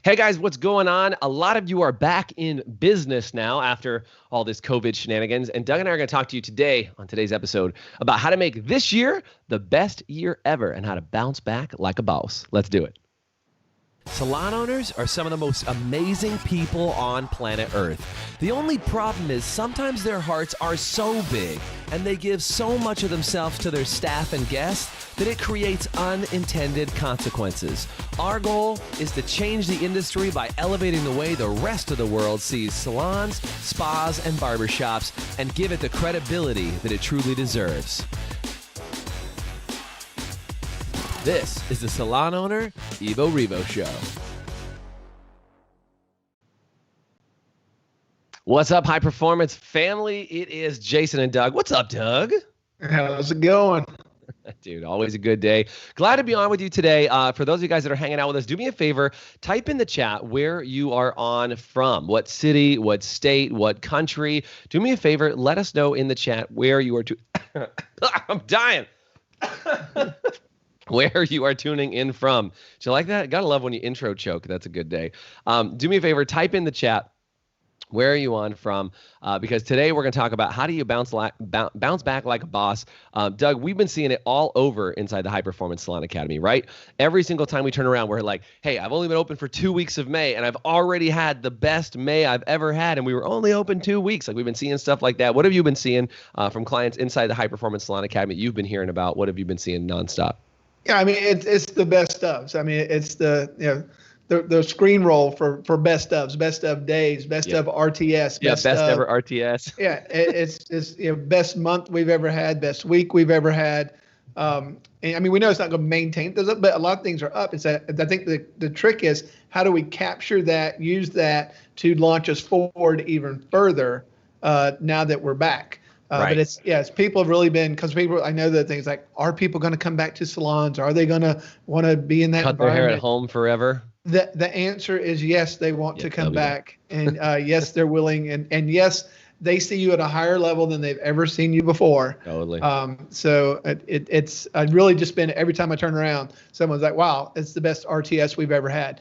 Hey guys, what's going on? A lot of you are back in business now after all this COVID shenanigans. And Doug and I are going to talk to you today on today's episode about how to make this year the best year ever and how to bounce back like a boss. Let's do it. Salon owners are some of the most amazing people on planet Earth. The only problem is sometimes their hearts are so big and they give so much of themselves to their staff and guests that it creates unintended consequences. Our goal is to change the industry by elevating the way the rest of the world sees salons, spas, and barbershops and give it the credibility that it truly deserves. This is the Salon Owner Evo Revo Show. What's up, high performance family? It is Jason and Doug. What's up, Doug? How's it going? Dude, always a good day. Glad to be on with you today. For those of you guys that are hanging out with us, do me a favor, type in the chat where you are on from. What city, what state, what country. Do me a favor, let us know in the chat where you are I'm dying. Where you are tuning in from. Do you like that? Gotta love when you intro choke. That's a good day. Do me a favor, type in the chat. Where are you on from? Because today we're going to talk about how do you bounce back like a boss. Doug, we've been seeing it all over inside the High Performance Salon Academy, right? Every single time we turn around, we're like, hey, I've only been open for 2 weeks of May, and I've already had the best May I've ever had, and we were only open 2 weeks. Like, we've been seeing stuff like that. What have you been seeing from clients inside the High Performance Salon Academy you've been hearing about? What have you been seeing nonstop? Yeah, I mean, it's the best ofs. I mean, it's the screen roll for best ofs, best of days, best of RTS. Best ever RTS. Yeah, it's best month we've ever had, best week we've ever had. And I mean, we know it's not going to maintain those up, but a lot of things are up. It's that I think the trick is how do we capture that, use that to launch us forward even further now that we're back. Right. But it's people have really been, because people, I know that things like, are people going to come back to salons? Are they going to want to be in that Cut environment? their hair at home forever? The answer is yes, they want to come back. And yes, they're willing. And yes, they see you at a higher level than they've ever seen you before. Totally. So it's really just been, every time I turn around, someone's like, wow, it's the best RTS we've ever had.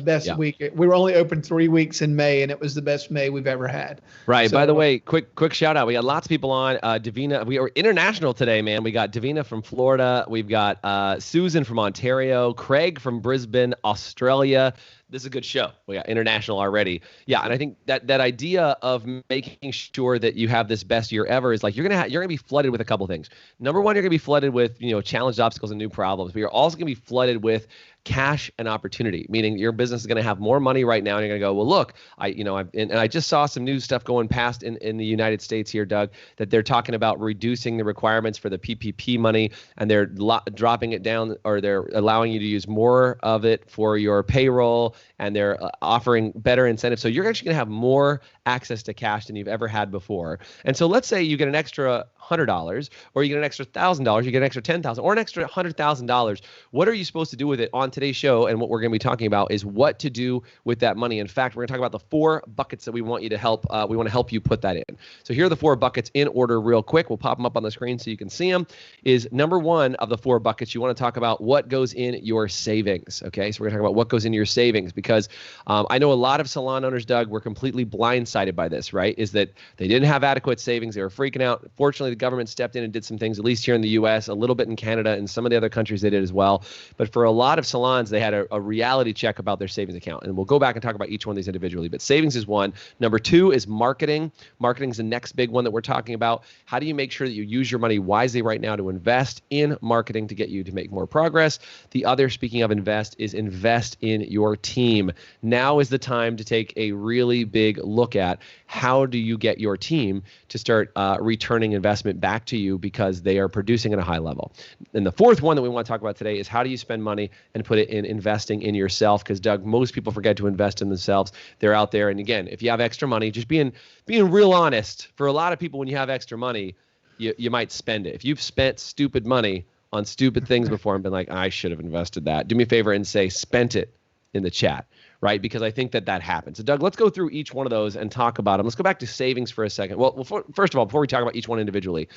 Best week. We were only open 3 weeks in May, and it was the best May we've ever had. Right. So, by the way, quick shout out. We got lots of people on. Davina, we are international today, man. We got Davina from Florida. We've got Susan from Ontario, Craig from Brisbane, Australia. This is a good show. We got international already. Yeah, and I think that idea of making sure that you have this best year ever is like you're gonna be flooded with a couple things. Number one, you're gonna be flooded with challenged obstacles and new problems, but you're also gonna be flooded with cash and opportunity, meaning your business is going to have more money right now, and you're going to go, well, look, I just saw some new stuff going past in the United States here, Doug, that they're talking about reducing the requirements for the PPP money, and they're dropping it down, or they're allowing you to use more of it for your payroll, and they're offering better incentives. So you're actually going to have more access to cash than you've ever had before. And so let's say you get an extra $100, or you get an extra $1,000, you get an extra $10,000, or an extra $100,000. What are you supposed to do with it on today's show? And what we're going to be talking about is what to do with that money. In fact, we're going to talk about the 4 buckets that we want you to help. We want to help you put that in. So here are the 4 buckets in order, real quick. We'll pop them up on the screen so you can see them. Is number 1 of the 4 buckets, you want to talk about what goes in your savings. Okay, so we're going to talk about what goes into your savings, because I know a lot of salon owners, Doug, were completely blindsided by this. Right? Is that they didn't have adequate savings? They were freaking out. Fortunately, the government stepped in and did some things, at least here in the U.S., a little bit in Canada, and some of the other countries they did as well. But for a lot of salons, they had a reality check about their savings account. And we'll go back and talk about each one of these individually. But savings is one. Number 2 is marketing. Marketing is the next big one that we're talking about. How do you make sure that you use your money wisely right now to invest in marketing to get you to make more progress? The other, speaking of invest, is invest in your team. Now is the time to take a really big look at how do you get your team to start returning investment back to you because they are producing at a high level. And the 4th one that we want to talk about today is how do you spend money and put it in investing in yourself? Because, Doug, most people forget to invest in themselves. They're out there. And again, if you have extra money, just being real honest, for a lot of people, when you have extra money, you might spend it. If you've spent stupid money on stupid things before and been like, I should have invested that, do me a favor and say spent it in the chat. Right? Because I think that happens. So, Doug, let's go through each one of those and talk about them. Let's go back to savings for a second. Well, first of all, before we talk about each one individually,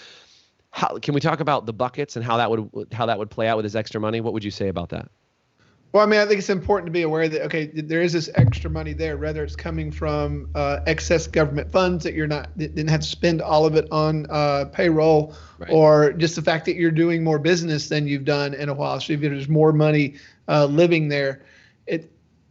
how can we talk about the buckets and how that would play out with his extra money? What would you say about that? Well, I mean, I think it's important to be aware that, okay, there is this extra money there, whether it's coming from excess government funds that that didn't have to spend all of it on payroll, right, or just the fact that you're doing more business than you've done in a while. So if there's more money living there,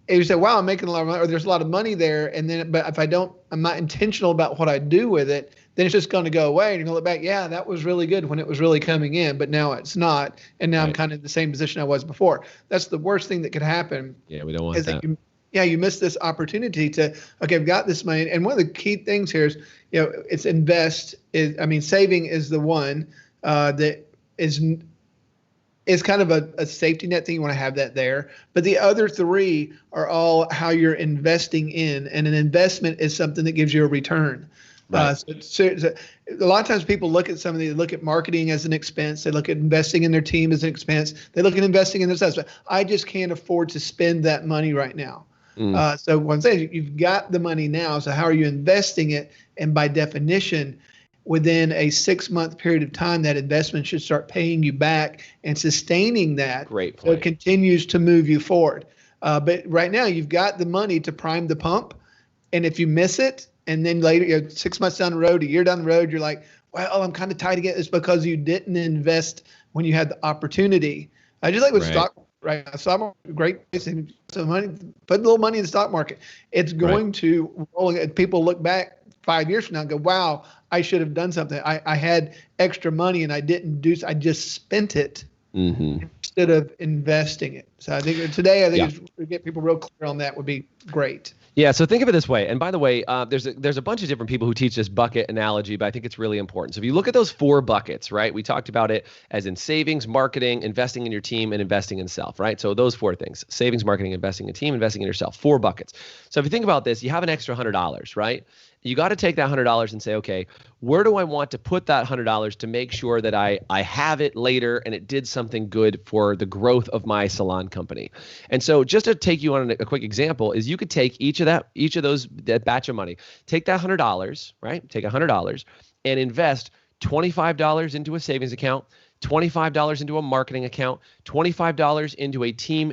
you say, wow, I'm making a lot of money, or there's a lot of money there. And then, but if I'm not intentional about what I do with it, then it's just going to go away. And you're going to look back, yeah, that was really good when it was really coming in, but now it's not. And now I'm kind of in the same position I was before. That's the worst thing that could happen. Yeah, we don't want that. You miss this opportunity to, okay, I've got this money. And one of the key things here is, it's saving is the one that is kind of a safety net thing. You want to have that there. But the other three are all how you're investing in. And an investment is something that gives you a return. Right. So a lot of times people look at marketing as an expense. They look at investing in their team as an expense. They look at investing in themselves. But I just can't afford to spend that money right now. So what I'm saying, you've got the money now. So how are you investing it? And by definition, within a 6-month period of time, that investment should start paying you back and sustaining that. Great point. So it continues to move you forward. But right now, you've got the money to prime the pump. And if you miss it, and then later, 6 months down the road, a year down the road, you're like, well, I'm kind of tight again. It's because you didn't invest when you had the opportunity. I just like with stock right now. Stock market, great place. So money, put a little money in the stock market. It's going to roll. People look back 5 years from now and go, wow, I should have done something. I had extra money and I didn't do. I just spent it instead of investing it. So I think today, to get people real clear on that would be great. Yeah, so think of it this way. And by the way, there's a bunch of different people who teach this bucket analogy, but I think it's really important. So if you look at those 4 buckets, right, we talked about it as in savings, marketing, investing in your team, and investing in self, right? So those 4 things: savings, marketing, investing in a team, investing in yourself. 4 buckets. So if you think about this, you have an extra $100, right? You got to take that $100 and say, okay, where do I want to put that $100 to make sure that I have it later and it did something good for the growth of my salon company? And so just to take you on a quick example is you could take each of that batch of money, take that $100, right? Take $100 and invest $25 into a savings account, $25 into a marketing account, $25 into a team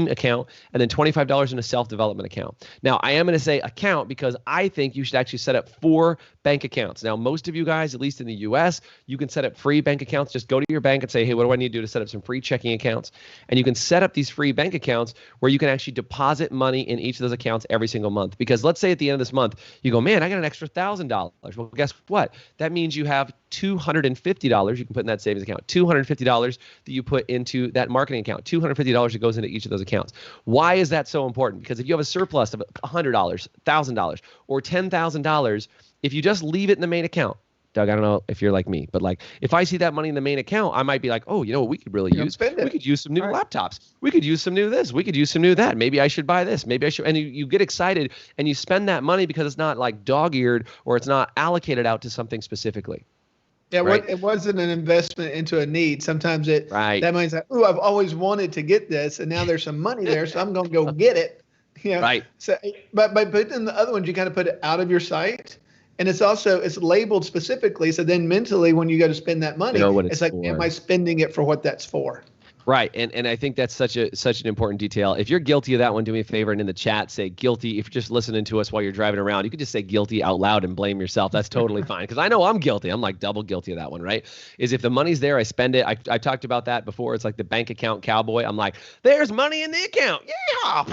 account, and then $25 in a self-development account. Now, I am going to say account because I think you should actually set up 4 bank accounts. Now, most of you guys, at least in the US, you can set up free bank accounts. Just go to your bank and say, hey, what do I need to do to set up some free checking accounts? And you can set up these free bank accounts where you can actually deposit money in each of those accounts every single month. Because let's say at the end of this month, you go, man, I got an extra $1,000. Well, guess what? That means you have $250 you can put in that savings account, $250 that you put into that marketing account, $250 that goes into each of those accounts. Why is that so important? Because if you have a surplus of $100, $1,000, or $10,000, if you just leave it in the main account, Doug, I don't know if you're like me, but like if I see that money in the main account, I might be like, oh, you know what we could really use? We could use some new laptops. We could use some new this. We could use some new that. Maybe I should buy this. Maybe I should. And you get excited and you spend that money because it's not like dog-eared or it's not allocated out to something specifically. Yeah, it wasn't an investment into a need. Sometimes that means like, oh, I've always wanted to get this, and now there's some money there, so I'm going to go get it. Right. So, but in the other ones, you kind of put it out of your sight, and it's labeled specifically. So then mentally, when you go to spend that money, it's like, am I spending it for what that's for? Right. And I think that's such an important detail. If you're guilty of that one, do me a favor and in the chat say guilty. If you're just listening to us while you're driving around, you could just say guilty out loud and blame yourself. That's totally fine. Because I know I'm guilty. I'm like double guilty of that one, right? Is if the money's there, I spend it. I talked about that before. It's like the bank account cowboy. I'm like, there's money in the account. Yeah.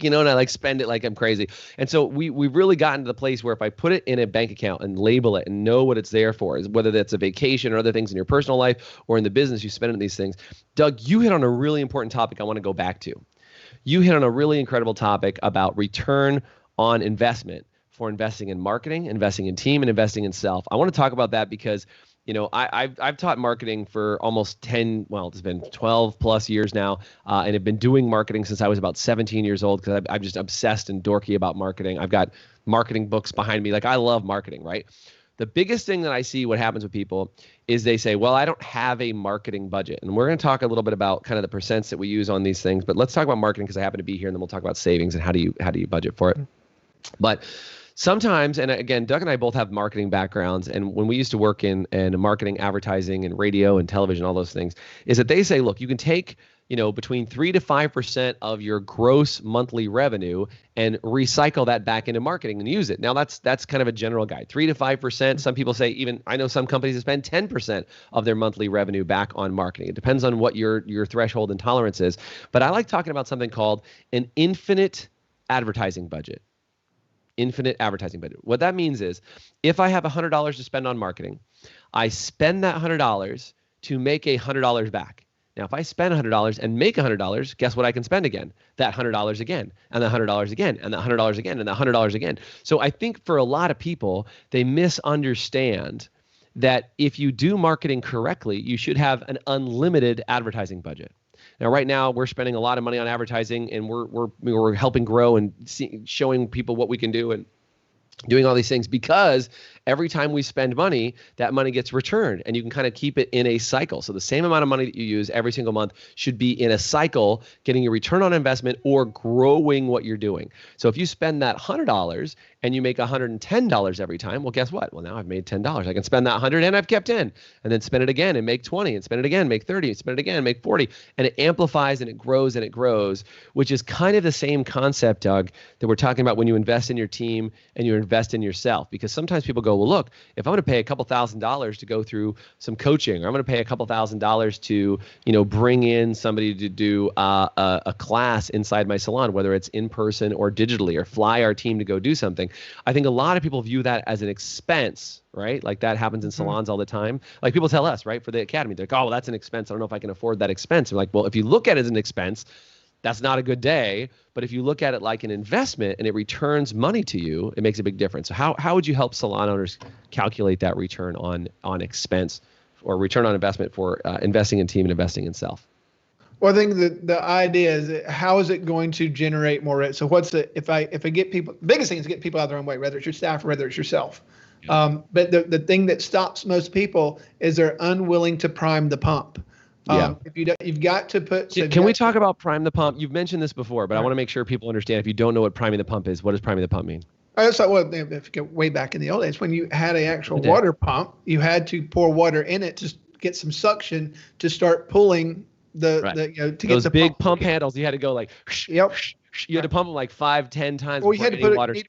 And I like spend it like I'm crazy. And so we've really gotten to the place where if I put it in a bank account and label it and know what it's there for, is whether that's a vacation or other things in your personal life or in the business you spend it on these things. Doug, you hit on a really important topic I want to go back to. You hit on a really incredible topic about return on investment for investing in marketing, investing in team, and investing in self. I want to talk about that because, I've taught marketing for almost it's been 12 plus years now, and have been doing marketing since I was about 17 years old because I'm just obsessed and dorky about marketing. I've got marketing books behind me. Like I love marketing, right? The biggest thing that I see what happens with people is they say, well, I don't have a marketing budget. And we're going to talk a little bit about kind of the percents that we use on these things, but let's talk about marketing because I happen to be here, and then we'll talk about savings and how do you budget for it. But sometimes, and again, Doug and I both have marketing backgrounds, and when we used to work in marketing, advertising, and radio and television, all those things, is that they say, look, you can take between 3 to 5% of your gross monthly revenue and recycle that back into marketing and use it. Now that's kind of a general guide. 3 to 5%. Some people say, even I know some companies that spend 10% of their monthly revenue back on marketing. It depends on what your threshold and tolerance is. But I like talking about something called an infinite advertising budget. Infinite advertising budget. What that means is, if I have $100 to spend on marketing, I spend that $100 to make $100 back. Now, if I spend $100 and make $100, guess what I can spend again? That $100 again, and the $100 again, and the $100 again, and the $100 again. So I think for a lot of people, they misunderstand that if you do marketing correctly, you should have an unlimited advertising budget. Now, right now, we're spending a lot of money on advertising, and we're helping grow and showing people what we can do and doing all these things, because every time we spend money, that money gets returned, and you can kind of keep it in a cycle. So the same amount of money that you use every single month should be in a cycle, getting a return on investment or growing what you're doing. So if you spend that $100 and you make $110 every time, well, guess what? Well, now I've made $10. I can spend that 100 and I've kept 10, and then spend it again and make 20, and spend it again, make 30, and spend it again, and make 40. And it amplifies and it grows, which is kind of the same concept, Doug, that we're talking about when you invest in your team and you invest in yourself. Because sometimes people go, well, look, if I'm going to pay a couple $1,000s to go through some coaching, or I'm going to pay a couple $1,000s to, bring in somebody to do a class inside my salon, whether it's in person or digitally, or fly our team to go do something. I think a lot of people view that as an expense, right? Like that happens in salons all the time. Like people tell us, right, for the academy, they're like, oh, well, that's an expense. I don't know if I can afford that expense. I'm like, well, if you look at it as an expense, that's not a good day. But if you look at it like an investment and it returns money to you, it makes a big difference. So how would you help salon owners calculate that return on expense or return on investment for investing in team and investing in self? Well, I think the idea is, how is it going to generate more revenue? So if I get people, the biggest thing is get people out of their own way, whether it's your staff or whether it's yourself. Yeah. But the thing that stops most people is they're unwilling to prime the pump. If you don't, you've got to put. So can we talk about prime the pump? You've mentioned this before, but I want to make sure people understand. If you don't know what priming the pump is, what does priming the pump mean? If you get way back in the old days, when you had an actual water pump, you had to pour water in it to get some suction to start pulling to get those the big pump handles. You had to go like, yep. You had to pump them like 5-10 times. Well, you had to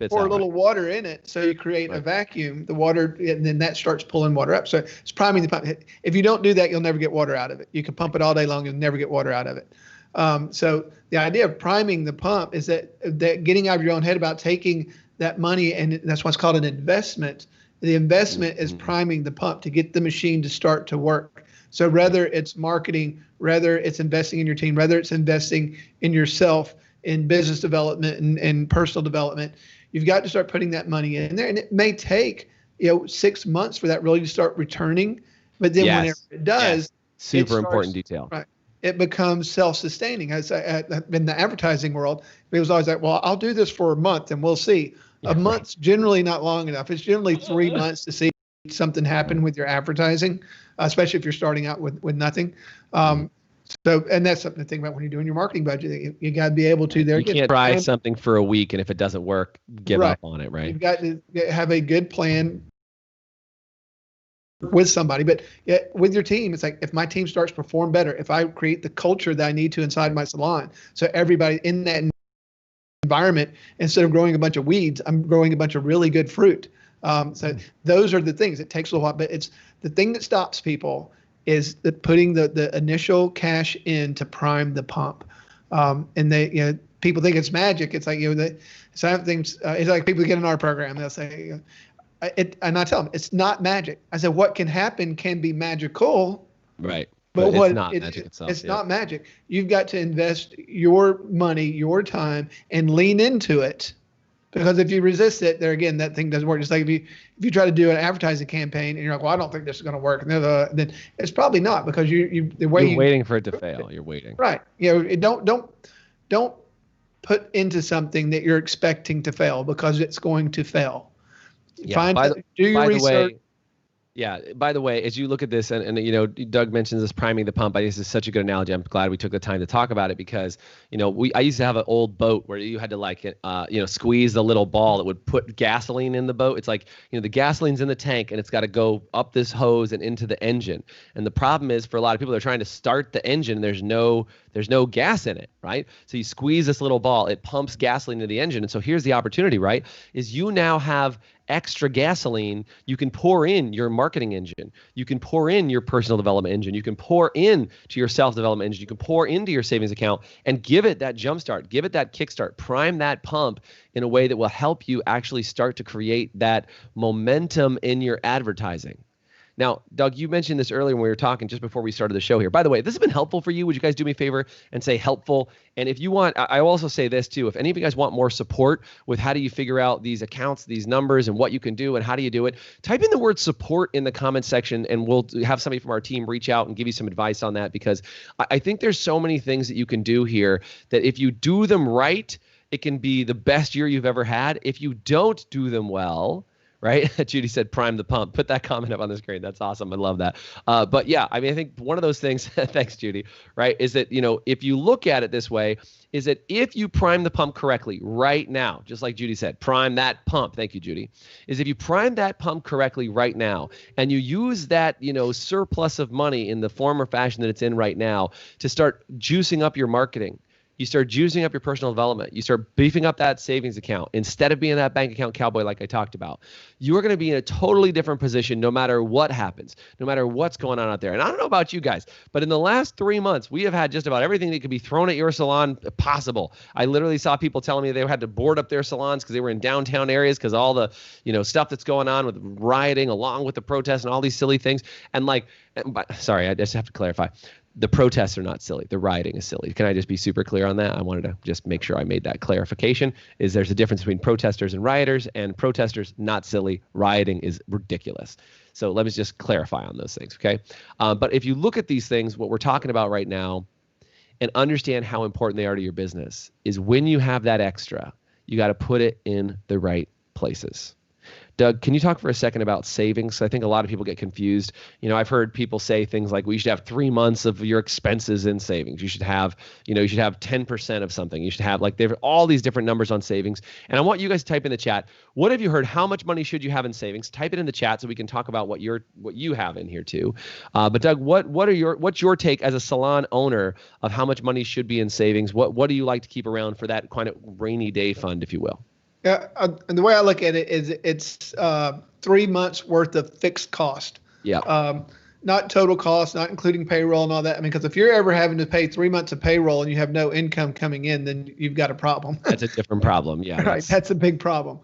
pour a little out. water in it, so you create a vacuum. The water, and then that starts pulling water up. So it's priming the pump. If you don't do that, you'll never get water out of it. You can pump it all day long, you'll never get water out of it. So the idea of priming the pump is that getting out of your own head about taking that money, and that's what's called an investment. The investment is priming the pump to get the machine to start to work. So whether it's marketing, whether it's investing in your team, whether it's investing in yourself, in business development and personal development, you've got to start putting that money in there. And it may take 6 months for that really to start returning. But then whenever it does, super important detail. Right. It becomes self-sustaining. As in the advertising world, it was always like, well, I'll do this for a month and we'll see. A month's generally not long enough. It's generally 3 months to see something happen with your advertising, especially if you're starting out with nothing. So, and that's something to think about when you're doing your marketing budget. You got to be able to. You can't try something for a week, and if it doesn't work, give up on it, right? You've got to have a good plan with somebody. But with your team, it's like, if my team starts to perform better, if I create the culture that I need to inside my salon, so everybody in that environment, instead of growing a bunch of weeds, I'm growing a bunch of really good fruit. So those are the things. It takes a little while, but it's the thing that stops people is putting the initial cash in to prime the pump. And they, people think it's magic. It's like, some things, it's like people get in our program, they'll say, and I tell them, it's not magic. I said, what can happen can be magical. Right. But it's not magic itself. It's not magic. You've got to invest your money, your time, and lean into it. Because if you resist it, there again, that thing doesn't work. It's like if you try to do an advertising campagn and you're like, well, I don't think this is going to work, and then it's probably not, because you're waiting for it to fail. You're waiting. Right. Don't put into something that you're expecting to fail, because it's going to fail. Yeah. Do your research. Yeah. By the way, as you look at this, and Doug mentions this priming the pump. I think this is such a good analogy. I'm glad we took the time to talk about it because, I used to have an old boat where you had to squeeze the little ball that would put gasoline in the boat. It's like, the gasoline's in the tank and it's got to go up this hose and into the engine. And the problem is for a lot of people, they're trying to start the engine. There's no gas in it, right? So you squeeze this little ball, it pumps gasoline into the engine. And so here's the opportunity, right? Is you now have extra gasoline you can pour in your marketing engine. You can pour in your personal development engine. You can pour in to your self-development engine. You can pour into your savings account and give it that jumpstart, give it that kickstart, prime that pump in a way that will help you actually start to create that momentum in your advertising. Now, Doug, you mentioned this earlier when we were talking just before we started the show here. By the way, if this has been helpful for you, would you guys do me a favor and say helpful? And if you want, I will also say this too. If any of you guys want more support with how do you figure out these accounts, these numbers, and what you can do and how do you do it, type in the word support in the comment section and we'll have somebody from our team reach out and give you some advice on that, because I think there's so many things that you can do here that if you do them right, it can be the best year you've ever had. If you don't do them well, right? Judy said, prime the pump. Put that comment up on the screen. That's awesome. I love that. But yeah, I mean, I think one of those things, thanks, Judy, right, is that, if you look at it this way, is that if you prime the pump correctly right now, just like Judy said, prime that pump. Thank you, Judy. Is if you prime that pump correctly right now and you use that, surplus of money in the form or fashion that it's in right now to start juicing up your marketing, you start juicing up your personal development. You start beefing up that savings account. Instead of being that bank account cowboy like I talked about, you are going to be in a totally different position no matter what happens, no matter what's going on out there. And I don't know about you guys, but in the last 3 months, we have had just about everything that could be thrown at your salon possible. I literally saw people telling me they had to board up their salons because they were in downtown areas because all the, stuff that's going on with rioting along with the protests and all these silly things. And sorry, I just have to clarify. The protests are not silly. The rioting is silly. Can I just be super clear on that? I wanted to just make sure I made that clarification. Is there's a difference between protesters and rioters, and protesters, not silly. Rioting is ridiculous. So let me just clarify on those things, okay? But if you look at these things, what we're talking about right now, and understand how important they are to your business, is when you have that extra, you got to put it in the right places. Doug, can you talk for a second about savings? I think a lot of people get confused. I've heard people say things like, we should have 3 months of your expenses in savings. You should have, 10% of something. You should have there are all these different numbers on savings. And I want you guys to type in the chat. What have you heard? How much money should you have in savings? Type it in the chat so we can talk about what you have in here too. But Doug, what's your take as a salon owner of how much money should be in savings? What do you like to keep around for that kind of rainy day fund, if you will? Yeah, and the way I look at it is it's 3 months worth of fixed cost. Yeah. Not total cost, not including payroll and all that. I mean, because if you're ever having to pay 3 months of payroll and you have no income coming in, then you've got a problem. That's a different problem. Yeah. Right. That's a big problem.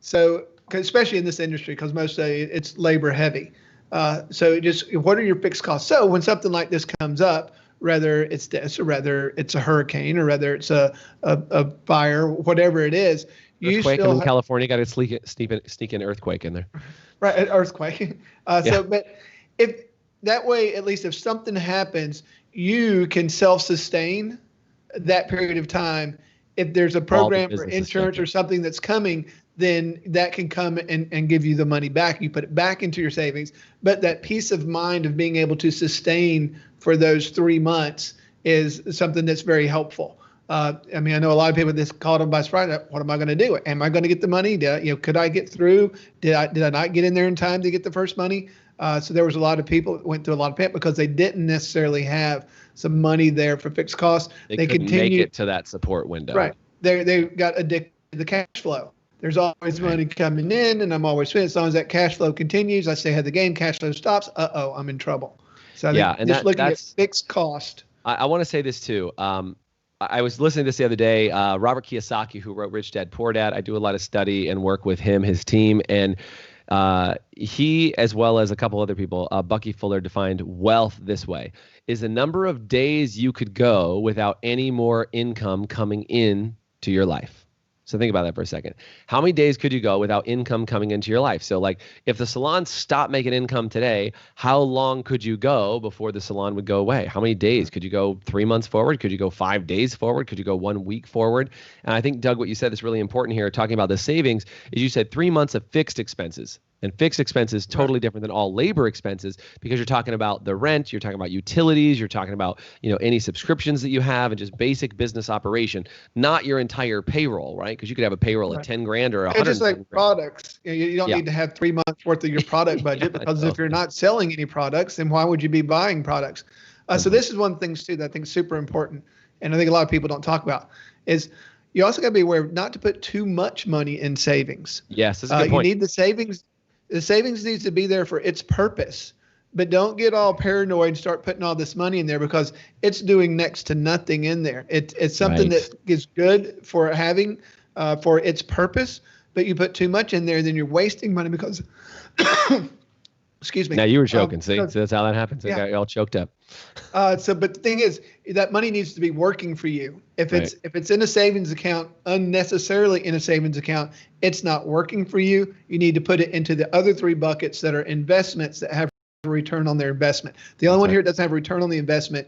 So especially in this industry, because mostly it's labor heavy. So what are your fixed costs? So when something like this comes up, whether it's this or whether it's a hurricane or whether it's a fire, whatever it is. Earthquake in California, got to sneak an earthquake in there. Right, an earthquake. So, but if that way, at least if something happens, you can self-sustain that period of time. If there's a program or insurance or something that's coming, then that can come and give you the money back. You put it back into your savings. But that peace of mind of being able to sustain for those 3 months is something that's very helpful. I mean, I know a lot of people that's caught them by surprise. What am I going to do? Am I going to get the money? Could I get through? Did I not get in there in time to get the first money? So there was a lot of people that went through a lot of pain because they didn't necessarily have some money there for fixed costs. They couldn't make it to that support window. Right. They got addicted to the cash flow. There's always money coming in, and I'm always spending. As long as that cash flow continues, I stay ahead of the game. Cash flow stops. I'm in trouble. So I think just looking at fixed cost. I want to say this too. I was listening to this the other day. Robert Kiyosaki, who wrote Rich Dad Poor Dad. I do a lot of study and work with him, his team, and he, as well as a couple other people, Bucky Fuller, defined wealth this way: is the number of days you could go without any more income coming in to your life. So think about that for a second. How many days could you go without income coming into your life? So if the salon stopped making income today, how long could you go before the salon would go away? How many days? Could you go 3 months forward? Could you go 5 days forward? Could you go 1 week forward? And I think, Doug, what you said is really important here, talking about the savings, is you said 3 months of fixed expenses. And fixed expenses totally different than all labor expenses, because you're talking about the rent, you're talking about utilities, you're talking about, any subscriptions that you have and just basic business operation, not your entire payroll, right? Because you could have a payroll at 10 grand or 100. It's just like products. You don't need to have 3 months worth of your product budget because if you're not selling any products, then why would you be buying products? So this is one of the things too that I think is super important, and I think a lot of people don't talk about, is you also got to be aware not to put too much money in savings. Yes, that's a good point. You need the savings. The savings needs to be there for its purpose, but don't get all paranoid and start putting all this money in there because it's doing next to nothing in there. It's something that is good for having for its purpose, but you put too much in there, then you're wasting money because excuse me. Now you were joking. See, so that's how that happens. They got you all choked up. But the thing is, that money needs to be working for you. If it's in a savings account, unnecessarily in a savings account, it's not working for you. You need to put it into the other 3 buckets that are investments that have a return on their investment. The only one here that doesn't have a return on the investment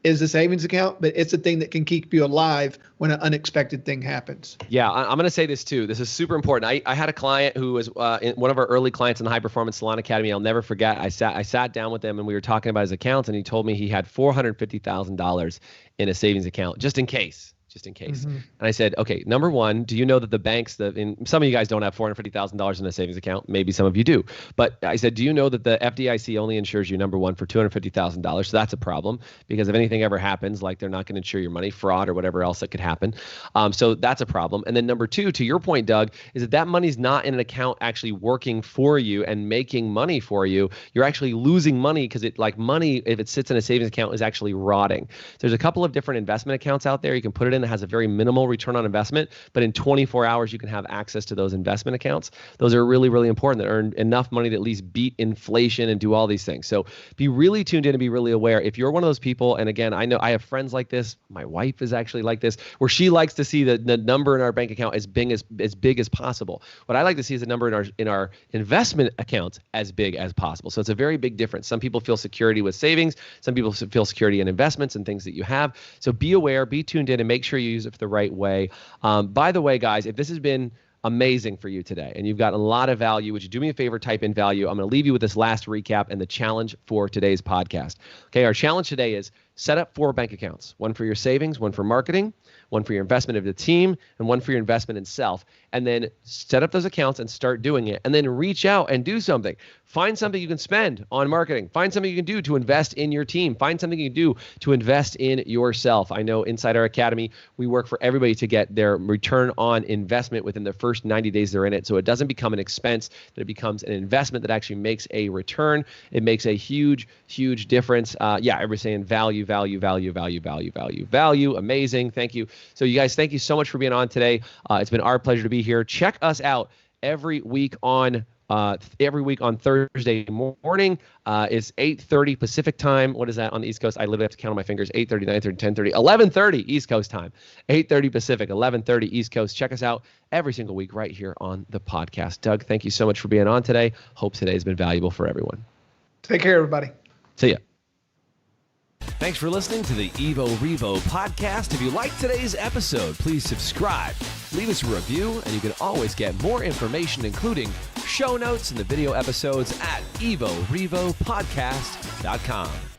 is the savings account, but it's a thing that can keep you alive when an unexpected thing happens. Yeah, I'm going to say this too. This is super important. I had a client who was one of our early clients in the High Performance Salon Academy. I'll never forget. I sat down with him and we were talking about his accounts, and he told me he had $450,000 in a savings account just in case. Mm-hmm. And I said, okay, number one, do you know that the banks, some of you guys don't have $450,000 in a savings account. Maybe some of you do. But I said, do you know that the FDIC only insures you, number one, for $250,000? So that's a problem, because if anything ever happens, like they're not going to insure your money, fraud or whatever else that could happen. So that's a problem. And then number two, to your point, Doug, is that money's not in an account actually working for you and making money for you. You're actually losing money because money, if it sits in a savings account, is actually rotting. There's a couple of different investment accounts out there. You can put it in that has a very minimal return on investment, but in 24 hours you can have access to those investment accounts. Those are really, really important, that earn enough money to at least beat inflation and do all these things. So be really tuned in and be really aware. If you're one of those people, and again, I know I have friends like this. My wife is actually like this, where she likes to see the number in our bank account as big as possible. What I like to see is the number in our investment accounts as big as possible. So it's a very big difference. Some people feel security with savings. Some people feel security in investments and things that you have. So be aware, be tuned in, and make sure you use it the right way. By the way, guys, if this has been amazing for you today and you've gotten a lot of value, would you do me a favor, type in value? I'm going to leave you with this last recap and the challenge for today's podcast. Okay, our challenge today is set up 4 bank accounts, one for your savings, one for marketing, one for your investment of the team, and one for your investment in self. And then set up those accounts and start doing it. And then reach out and do something. Find something you can spend on marketing. Find something you can do to invest in your team. Find something you can do to invest in yourself. I know inside our academy, we work for everybody to get their return on investment within the first 90 days they're in it. So it doesn't become an expense, that it becomes an investment that actually makes a return. It makes a huge, huge difference. Everybody's saying value, value, value, value, value, value, value. Amazing. Thank you. So you guys, thank you so much for being on today. It's been our pleasure to be here. Check us out every week on Thursday morning. It's 8:30 Pacific time. What is that on the East Coast? I literally have to count on my fingers. 8:30, 9:30, 10:30, 11:30 East Coast time. 8:30 Pacific, 11:30 East Coast. Check us out every single week right here on the podcast. Doug, thank you so much for being on today. Hope today has been valuable for everyone. Take care, everybody. See ya. Thanks for listening to the Evo Revo podcast. If you liked today's episode, please subscribe, leave us a review, and you can always get more information, including show notes and the video episodes at evorevopodcast.com.